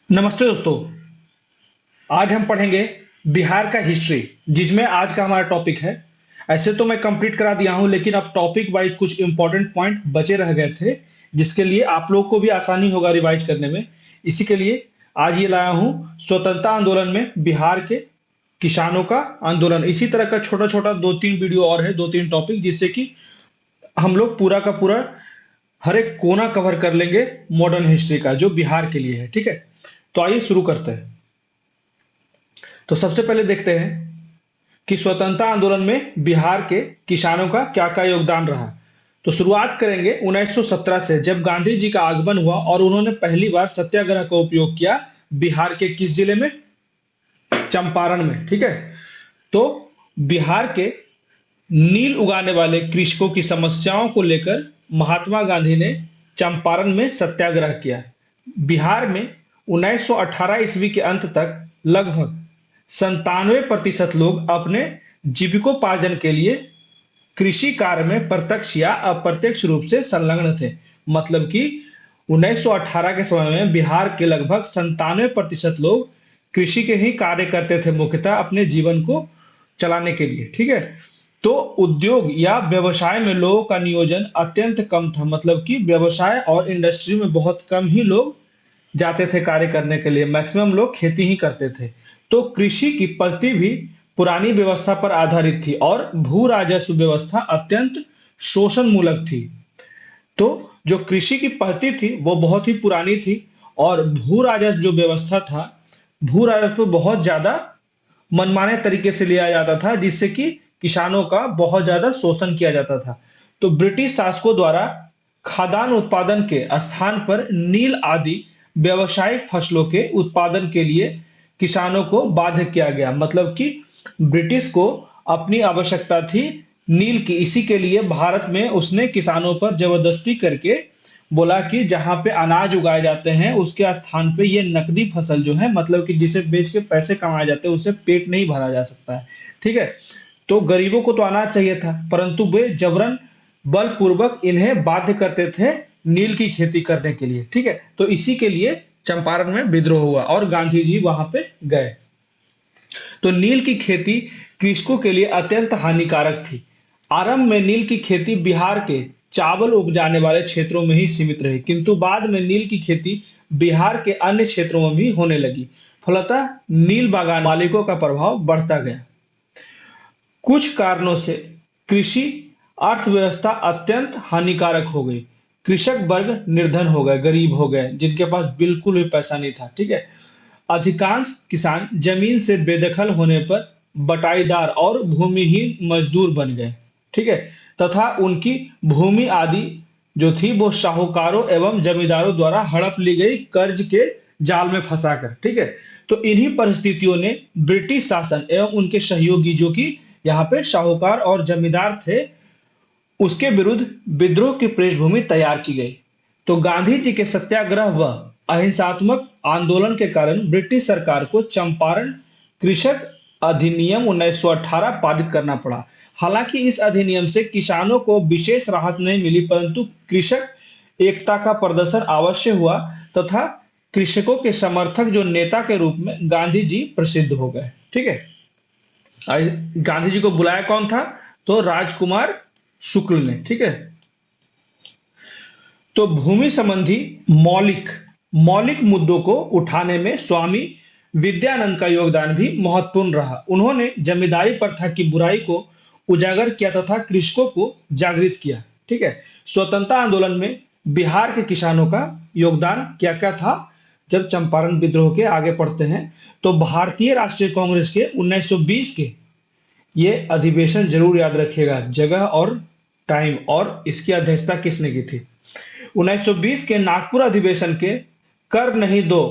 नमस्ते दोस्तों। आज हम पढ़ेंगे बिहार का हिस्ट्री, जिसमें आज का हमारा टॉपिक है। ऐसे तो मैं कंप्लीट करा दिया हूं, लेकिन अब टॉपिक वाइज कुछ इंपॉर्टेंट पॉइंट बचे रह गए थे, जिसके लिए आप लोग को भी आसानी होगा रिवाइज करने में। इसी के लिए आज ये लाया हूं, स्वतंत्रता आंदोलन में बिहार के किसानों का आंदोलन। इसी तरह का छोटा छोटा दो तीन वीडियो और है, दो तीन टॉपिक, जिससे कि हम लोग पूरा का पूरा हर एक कोना कवर कर लेंगे मॉडर्न हिस्ट्री का, जो बिहार के लिए है। ठीक है, तो आइए शुरू करते हैं। तो सबसे पहले देखते हैं कि स्वतंत्रता आंदोलन में बिहार के किसानों का क्या क्या योगदान रहा। तो शुरुआत करेंगे 1917 से, जब गांधी जी का आगमन हुआ और उन्होंने पहली बार सत्याग्रह का उपयोग किया। बिहार के किस जिले में? चंपारण में। ठीक है, तो बिहार के नील उगाने वाले कृषकों की समस्याओं को लेकर महात्मा गांधी ने चंपारण में सत्याग्रह किया। बिहार में 1918 ईस्वी के अंत तक लगभग 97% लोग अपने जीविकोपार्जन के लिए कृषि कार्य में प्रत्यक्ष या अप्रत्यक्ष रूप से संलग्न थे। मतलब कि 1918 के समय में बिहार के लगभग 97% लोग कृषि के ही कार्य करते थे, मुख्यतः अपने जीवन को चलाने के लिए। ठीक है, तो उद्योग या व्यवसाय में लोगों का नियोजन अत्यंत कम था। मतलब कि व्यवसाय और इंडस्ट्री में बहुत कम ही लोग जाते थे कार्य करने के लिए, मैक्सिमम लोग खेती ही करते थे। तो कृषि की पद्धति भी पुरानी व्यवस्था पर आधारित थी और भू राजस्व व्यवस्था अत्यंत शोषण मूलक थी। तो जो कृषि की पद्धति थी वो बहुत ही पुरानी थी, और भू राजस्व जो व्यवस्था था, भू राजस्व बहुत ज्यादा मनमाने तरीके से लिया जाता था, जिससे कि किसानों का बहुत ज्यादा शोषण किया जाता था। तो ब्रिटिश शासकों द्वारा खाद्यान्न उत्पादन के स्थान पर नील आदि व्यावसायिक फसलों के उत्पादन के लिए किसानों को बाध्य किया गया। मतलब कि ब्रिटिश को अपनी आवश्यकता थी नील की, इसी के लिए भारत में उसने किसानों पर जबरदस्ती करके बोला कि जहां पे अनाज उगाए जाते हैं उसके स्थान पे ये नकदी फसल जो है, मतलब कि जिसे बेच के पैसे कमाए जाते हैं, उससे पेट नहीं भरा जा सकता है। ठीक है, तो गरीबों को तो अनाज चाहिए था, परंतु वे जबरन बलपूर्वक इन्हें बाध्य करते थे नील की खेती करने के लिए। ठीक है, तो इसी के लिए चंपारण में विद्रोह हुआ और गांधी जी वहां पे गए। तो नील की खेती कृषकों के लिए अत्यंत हानिकारक थी। आरंभ में नील की खेती बिहार के चावल उपजाने वाले क्षेत्रों में ही सीमित रही, किंतु बाद में नील की खेती बिहार के अन्य क्षेत्रों में भी होने लगी। फलतः नील बागान मालिकों का प्रभाव बढ़ता गया। कुछ कारणों से कृषि अर्थव्यवस्था अत्यंत हानिकारक हो गई। कृषक वर्ग निर्धन हो गए, गरीब हो गए, जिनके पास बिल्कुल भी पैसा नहीं था। ठीक है, अधिकांश किसान जमीन से बेदखल होने पर बटाईदार और भूमिहीन मजदूर बन गए। ठीक है, तथा उनकी भूमि आदि जो थी वो साहूकारों एवं जमींदारों द्वारा हड़प ली गई, कर्ज के जाल में फंसाकर। ठीक है, तो इन्हीं परिस्थितियों ने ब्रिटिश शासन एवं उनके सहयोगी, जो कि यहाँ पे साहूकार और जमींदार थे, उसके विरुद्ध विद्रोह की पृष्ठभूमि तैयार की गई। तो गांधी जी के सत्याग्रह व अहिंसात्मक आंदोलन के कारण ब्रिटिश सरकार को चंपारण कृषक अधिनियम 1918 पारित करना पड़ा। हालांकि इस अधिनियम से किसानों को विशेष राहत नहीं मिली, परंतु कृषक एकता का प्रदर्शन अवश्य हुआ तथा कृषकों के समर्थक जो नेता के रूप में गांधी जी प्रसिद्ध हो गए। ठीक है, गांधी जी को बुलाया कौन था? तो राजकुमार शुक्ल ने। ठीक है, तो भूमि संबंधी मौलिक मौलिक मुद्दों को उठाने में स्वामी विद्यानंद का योगदान भी महत्वपूर्ण रहा। उन्होंने जमींदारी प्रथा की बुराई को उजागर किया तथा कृषकों को जागृत किया। ठीक है, स्वतंत्रता आंदोलन में बिहार के किसानों का योगदान क्या क्या था? जब चंपारण विद्रोह के आगे पढ़ते हैं, तो भारतीय राष्ट्रीय कांग्रेस के 1920 के ये अधिवेशन जरूर याद रखिएगा, जगह और टाइम और इसकी अध्यक्षता किसने की थी। 1920 के नागपुर अधिवेशन के कर नहीं दो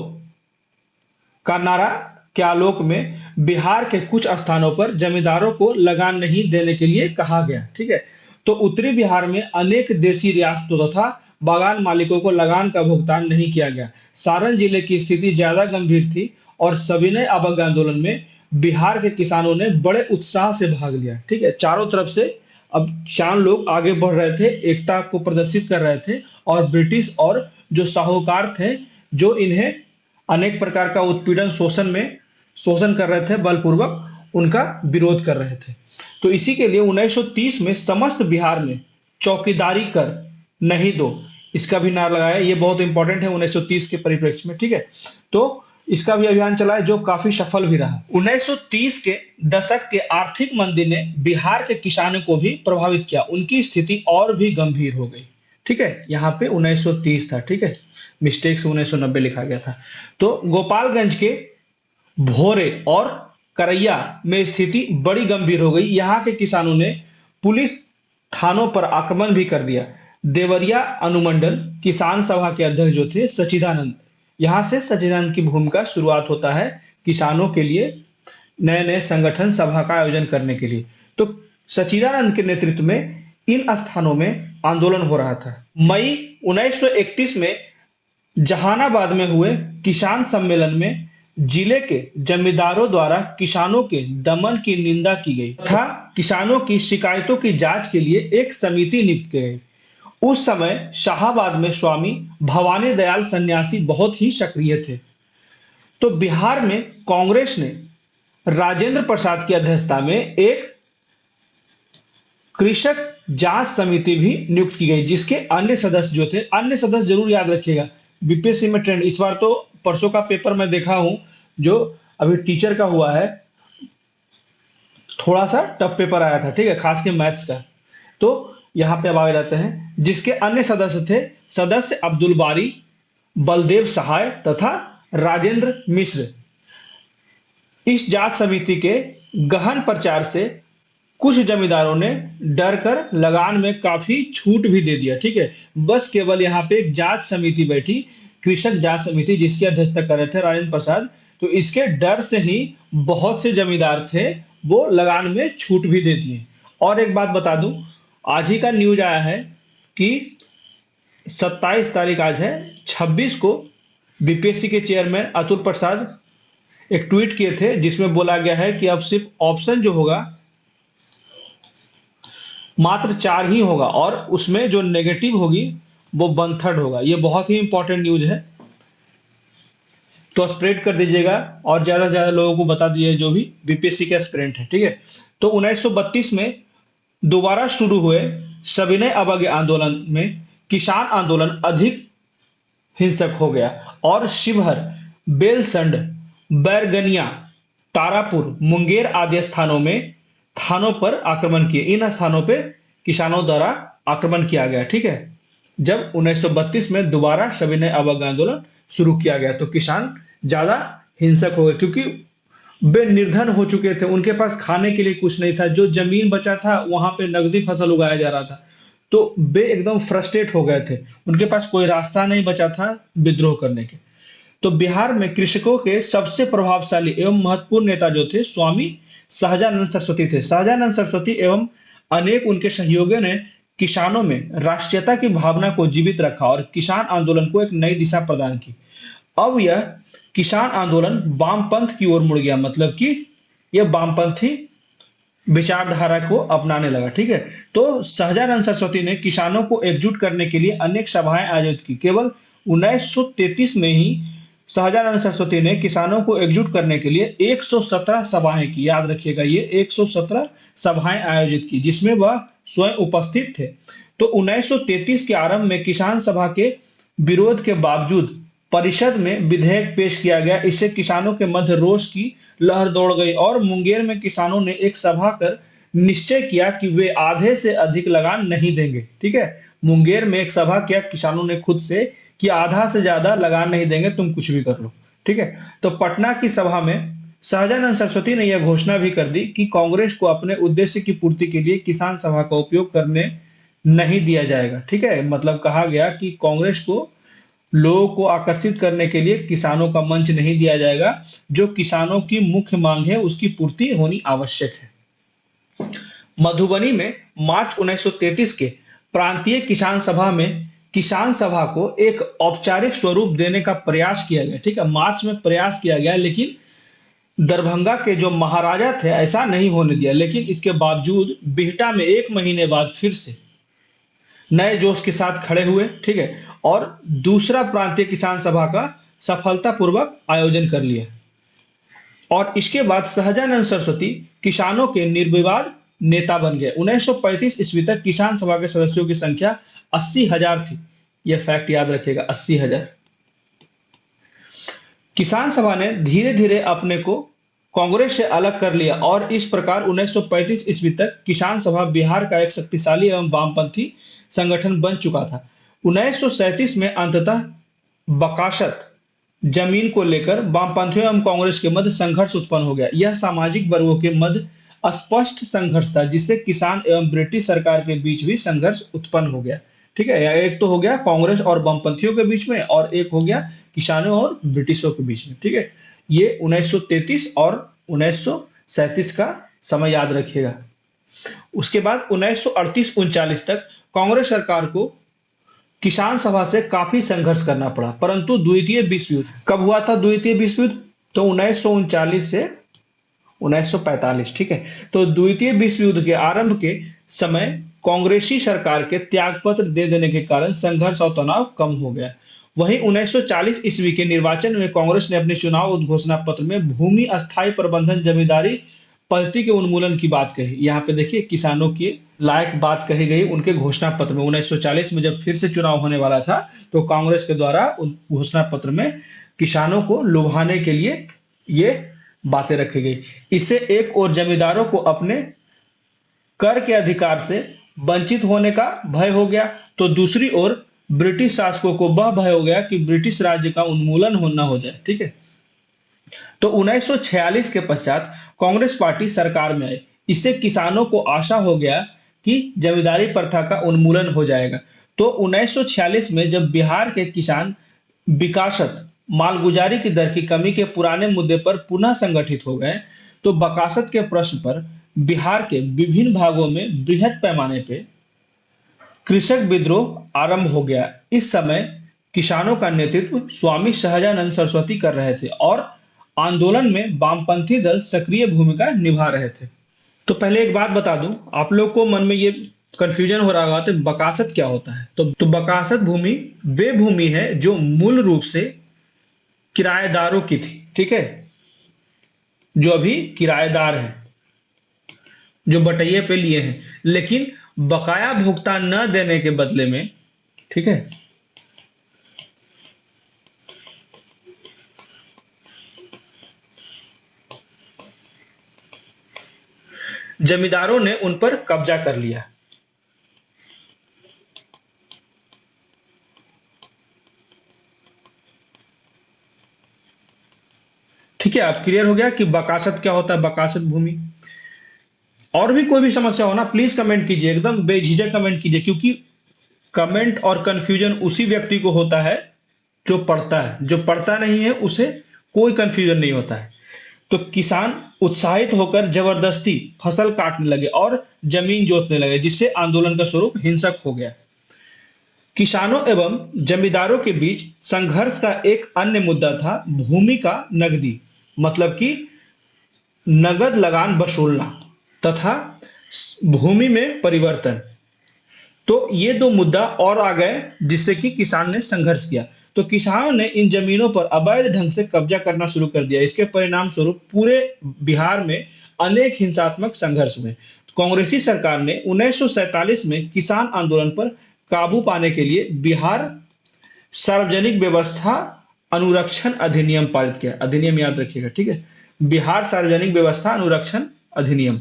का नारा के आलोक में बिहार के कुछ स्थानों पर जमींदारों को लगान नहीं देने के लिए कहा गया। ठीक है, तो उत्तरी बिहार में अनेक देशी रियासतों तथा बागान मालिकों को लगान का भुगतान नहीं किया गया। सारण जिले की स्थिति ज्यादा गंभीर थी और सविनय अवज्ञा आंदोलन में बिहार के किसानों ने बड़े उत्साह से भाग लिया। ठीक है, चारों तरफ से अब किसान लोग आगे बढ़ रहे थे, एकता को प्रदर्शित कर रहे थे, और ब्रिटिश और जो साहूकार थे जो इन्हें अनेक प्रकार का उत्पीड़न शोषण कर रहे थे, बलपूर्वक उनका विरोध कर रहे थे। तो इसी के लिए 1930 में समस्त बिहार में चौकीदारी कर नहीं दो, इसका भी नारा लगाया। ये बहुत इंपॉर्टेंट है 1930 के परिप्रेक्ष्य में, ठीक है। तो इसका भी अभियान चलाया जो काफी सफल भी रहा। 1930 के दशक के आर्थिक मंदी ने बिहार के किसानों को भी प्रभावित किया, उनकी स्थिति और भी गंभीर हो गई, ठीक है। यहाँ पे 1930 था, ठीक है, मिस्टेक से 1990 लिखा गया था। तो गोपालगंज के भोरे और करैया में स्थिति बड़ी गंभीर हो गई। यहाँ के किसानों ने पुलिस थानों पर आक्रमण भी कर दिया। देवरिया अनुमंडल किसान सभा के अध्यक्ष जो थे सच्चिदानंद, यहाँ से सच्चिदानंद की भूमिका शुरुआत होता है किसानों के लिए नए नए संगठन सभा का आयोजन करने के लिए। तो सच्चिदानंद के नेतृत्व में इन स्थानों में आंदोलन हो रहा था। मई 1931 में जहानाबाद में हुए किसान सम्मेलन में जिले के जमींदारों द्वारा किसानों के दमन की निंदा की गई तथा किसानों की शिकायतों की जांच के लिए एक समिति नियुक्त की गई। उस समय शाहाबाद में स्वामी भवानी दयाल सन्यासी बहुत ही सक्रिय थे। तो बिहार में कांग्रेस ने राजेंद्र प्रसाद की अध्यक्षता में एक कृषक जांच समिति भी नियुक्त की गई, जिसके अन्य सदस्य जो थे, अन्य सदस्य जरूर याद रखिएगा, बीपीएससी में ट्रेंड इस बार तो परसों का पेपर मैं देखा हूं जो अभी टीचर का हुआ है, थोड़ा सा टफ पेपर आया था, ठीक है, खास के मैथ्स का। तो यहां पे अब आगे रहते हैं, जिसके अन्य सदस्य थे सदस्य अब्दुल बारी, बलदेव सहाय तथा राजेंद्र मिश्र। इस जांच समिति के गहन प्रचार से कुछ जमींदारों ने डर कर लगान में काफी छूट भी दे दिया, ठीक है। बस केवल यहाँ पे एक जांच समिति बैठी, कृषक जांच समिति, जिसकी अध्यक्षता कर रहे थे राजेंद्र प्रसाद। तो इसके डर से ही बहुत से जमींदार थे वो लगान में छूट भी दे दिए। और एक बात बता दूं, आज ही का न्यूज आया है कि 27 तारीख आज है, 26 को बीपीएससी के चेयरमैन अतुल प्रसाद एक ट्वीट किए थे जिसमें बोला गया है कि अब सिर्फ ऑप्शन जो होगा मात्र 4 ही होगा और उसमें जो नेगेटिव होगी वो 1/3 होगा। ये बहुत ही इंपॉर्टेंट न्यूज है, तो स्प्रेड कर दीजिएगा और ज्यादा से ज्यादा लोगों को बता दीजिए जो भी बीपीएससी के एस्पिरेंट है, ठीक है। तो 1932 में दोबारा शुरू हुए सविनय अवज्ञा आंदोलन में किसान आंदोलन अधिक हिंसक हो गया और शिवहर, बेलसंड, बैरगनिया, तारापुर, मुंगेर आदि थानों पर आक्रमण किए। इन स्थानों पे किसानों द्वारा आक्रमण किया गया, ठीक है। जब 1932 में दोबारा सविनय अवज्ञा आंदोलन शुरू किया गया तो किसान ज्यादा हिंसक हो गए, क्योंकि वे निर्धन हो चुके थे, उनके पास खाने के लिए कुछ नहीं था। जो जमीन बचा था वहां पे नगदी फसल उगाया जा रहा था, तो वे एकदम फ्रस्ट्रेट हो गए थे, उनके पास कोई रास्ता नहीं बचा था विद्रोह करने के। तो बिहार में कृषकों के सबसे प्रभावशाली एवं महत्वपूर्ण नेता जो थे स्वामी सहजानंद सरस्वती थे। सहजानंद सरस्वती एवं अनेक उनके सहयोगियों ने किसानों में राष्ट्रीयता की भावना को जीवित रखा और किसान आंदोलन को एक नई दिशा प्रदान की। अब यह किसान आंदोलन वामपंथ की ओर मुड़ गया, मतलब कि यह वामपंथी विचारधारा को अपनाने लगा, ठीक है। तो सहजानंद सरस्वती ने किसानों को एकजुट करने के लिए अनेक सभाएं आयोजित की। केवल 1933 में ही सहजानंद सरस्वती ने किसानों को एकजुट करने के लिए 117 सभाएं की, याद रखिएगा ये 117 सभाएं आयोजित की, जिसमें वह स्वयं उपस्थित थे। तो 1933 के आरंभ में किसान सभा के विरोध के बावजूद परिषद में विधेयक पेश किया गया। इससे किसानों के मध्य रोष की लहर दौड़ गई और मुंगेर में किसानों ने एक सभा कर निश्चय किया कि वे आधे से अधिक लगान नहीं देंगे, ठीक है। मुंगेर में एक सभा किया किसानों ने खुद से कि आधा से ज्यादा लगान नहीं देंगे, तुम कुछ भी कर लो, ठीक है। तो पटना की सभा में सहजानंद सरस्वती ने यह घोषणा भी कर दी कि कांग्रेस को अपने उद्देश्य की पूर्ति के लिए किसान सभा का उपयोग करने नहीं दिया जाएगा, ठीक है। मतलब कहा गया कि कांग्रेस को लोगों को आकर्षित करने के लिए किसानों का मंच नहीं दिया जाएगा, जो किसानों की मुख्य मांग है उसकी पूर्ति होनी आवश्यक है। मधुबनी में मार्च 1933 के प्रांतीय किसान सभा में किसान सभा को एक औपचारिक स्वरूप देने का प्रयास किया गया, ठीक है। मार्च में प्रयास किया गया, लेकिन दरभंगा के जो महाराजा थे ऐसा नहीं होने दिया। लेकिन इसके बावजूद बिहटा में 1 महीने बाद फिर से नए जोश के साथ खड़े हुए, ठीक है, और दूसरा प्रांतीय किसान सभा का सफलतापूर्वक आयोजन कर लिया। और इसके बाद सहजानंद सरस्वती किसानों के निर्विवाद नेता बन गए। 1935 ईस्वी तक किसान सभा के सदस्यों की संख्या 80,000 थी। यह फैक्ट याद रखिएगा, 80,000। किसान सभा ने धीरे धीरे अपने को कांग्रेस से अलग कर लिया और इस प्रकार 1935 ईस्वी तक किसान सभा बिहार का एक शक्तिशाली एवं वामपंथी संगठन बन चुका था। 1937 में अंततः बकासत जमीन को लेकर वामपंथियों एवं कांग्रेस के मध्य संघर्ष उत्पन्न हो गया। यह सामाजिक वर्गों के मध्य स्पष्ट संघर्ष था, जिससे किसान एवं ब्रिटिश सरकार के बीच भी संघर्ष उत्पन्न हो गया। ठीक है, एक तो हो गया कांग्रेस और वामपंथियों के बीच में, और एक हो गया किसानों और ब्रिटिशों के बीच में। ठीक है, ये 1933 और 1937 का समय याद रखिएगा। उसके बाद 1938-39 तक कांग्रेस सरकार को किसान सभा से काफी संघर्ष करना पड़ा, परंतु द्वितीय विश्व युद्ध कब हुआ था? द्वितीय विश्व युद्ध तो 1939 से 1945। ठीक है, तो द्वितीय विश्व युद्ध के आरंभ के समय कांग्रेसी सरकार के त्यागपत्र दे देने के कारण संघर्ष और तनाव कम हो गया। वहीं 1940 ईस्वी के निर्वाचन में कांग्रेस ने अपने चुनाव उद्घोषणा पत्र में भूमि अस्थायी प्रबंधन जमींदारी पद्धति के उन्मूलन की बात कही। यहाँ पे देखिए किसानों की लायक बात कही गई उनके घोषणा पत्र में। 1940 में जब फिर से चुनाव होने वाला था तो कांग्रेस के द्वारा घोषणा पत्र में किसानों को लुभाने के लिए ये बातें रखी गई। इससे एक और जमींदारों को अपने कर के अधिकार से वंचित होने का भय हो गया, तो दूसरी ओर ब्रिटिश शासकों को वह भय हो गया कि ब्रिटिश राज्य का उन्मूलन होना हो जाए। ठीक है, तो 1946 के पश्चात कांग्रेस पार्टी सरकार में आई। इससे किसानों को आशा हो गया कि जमींदारी प्रथा का उन्मूलन हो जाएगा। तो 1946 में जब बिहार के किसान विकासत मालगुजारी की दर की कमी के पुराने मुद्दे पर पुनः संगठित हो गए, तो बकासत के प्रश्न पर बिहार के विभिन्न भागों में बृहद पैमाने पे कृषक विद्रोह आरंभ हो गया। इस समय किसानों का नेतृत्व स्वामी सहजानंद सरस्वती कर रहे थे और आंदोलन में वामपंथी दल सक्रिय भूमिका निभा रहे थे। तो पहले एक बात बता दूं, आप लोग को मन में ये कंफ्यूजन हो रहा होगा तो बकासत क्या होता है। तो बकासत भूमि वे भूमि है जो मूल रूप से किराएदारों की थी। ठीक है, जो अभी किराएदार हैं, जो बटैये पे लिए हैं, लेकिन बकाया भुगतान न देने के बदले में, ठीक है, जमींदारों ने उन पर कब्जा कर लिया। ठीक है, आप क्लियर हो गया कि बकासत क्या होता है, बकासत भूमि। और भी कोई भी समस्या हो ना, प्लीज कमेंट कीजिए, एकदम बेझिझक कमेंट कीजिए, क्योंकि कमेंट और कंफ्यूजन उसी व्यक्ति को होता है जो पढ़ता है। जो पढ़ता नहीं है उसे कोई कंफ्यूजन नहीं होता है। तो किसान उत्साहित होकर जबरदस्ती फसल काटने लगे और जमीन जोतने लगे, जिससे आंदोलन का स्वरूप हिंसक हो गया। किसानों एवं जमींदारों के बीच संघर्ष का एक अन्य मुद्दा था भूमि का नकदी, मतलब कि नगद लगान वसूलना तथा भूमि में परिवर्तन। तो ये दो मुद्दा और आ गए, जिससे कि किसान ने संघर्ष किया। तो किसानों ने इन जमीनों पर अवैध ढंग से कब्जा करना शुरू कर दिया। इसके परिणाम स्वरूप पूरे बिहार में अनेक हिंसात्मक संघर्ष हुए। कांग्रेसी सरकार ने 1947 में किसान आंदोलन पर काबू पाने के लिए बिहार सार्वजनिक व्यवस्था अनुरक्षण अधिनियम पारित किया। अधिनियम याद रखिएगा, ठीक है, बिहार सार्वजनिक व्यवस्था अनुरक्षण अधिनियम।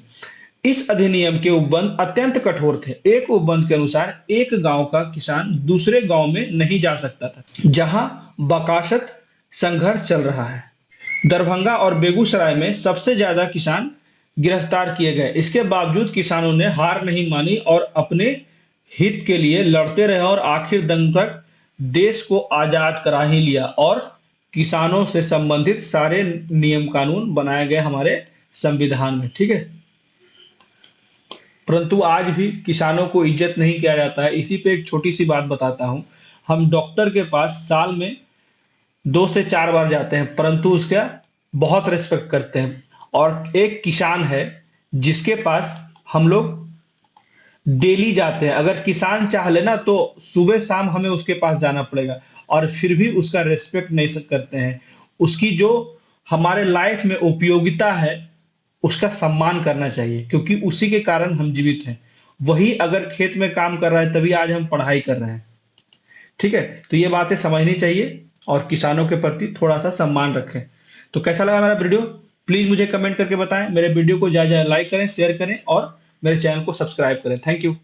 इस अधिनियम के उपबंध अत्यंत कठोर थे। एक उपबंध के अनुसार एक गांव का किसान दूसरे गांव में नहीं जा सकता था जहां बकासत संघर्ष चल रहा है। दरभंगा और बेगूसराय में सबसे ज्यादा किसान गिरफ्तार किए गए। इसके बावजूद किसानों ने हार नहीं मानी और अपने हित के लिए लड़ते रहे और आखिर दम तक देश को आजाद करा ही लिया और किसानों से संबंधित सारे नियम कानून बनाए गए हमारे संविधान में। ठीक है, परंतु आज भी किसानों को इज्जत नहीं किया जाता है। इसी पे एक छोटी सी बात बताता हूं। हम डॉक्टर के पास साल में 2 से 4 बार जाते हैं, परंतु उसका बहुत रिस्पेक्ट करते हैं। और एक किसान है जिसके पास हम लोग डेली जाते हैं। अगर किसान चाह लेना तो सुबह शाम हमें उसके पास जाना पड़ेगा। और फिर भी उसका रिस्पेक्ट नहीं करते हैं। उसकी जो हमारे लाइफ में उपयोगिता है उसका सम्मान करना चाहिए, क्योंकि उसी के कारण हम जीवित हैं। वही अगर खेत में काम कर रहा है तभी आज हम पढ़ाई कर रहे हैं। ठीक है, तो ये बातें समझनी चाहिए और किसानों के प्रति थोड़ा सा सम्मान रखें। तो कैसा लगा मेरा वीडियो, प्लीज मुझे कमेंट करके बताएं। मेरे वीडियो को ज्यादा लाइक करें, शेयर करें और मेरे चैनल को सब्सक्राइब करें। Thank you.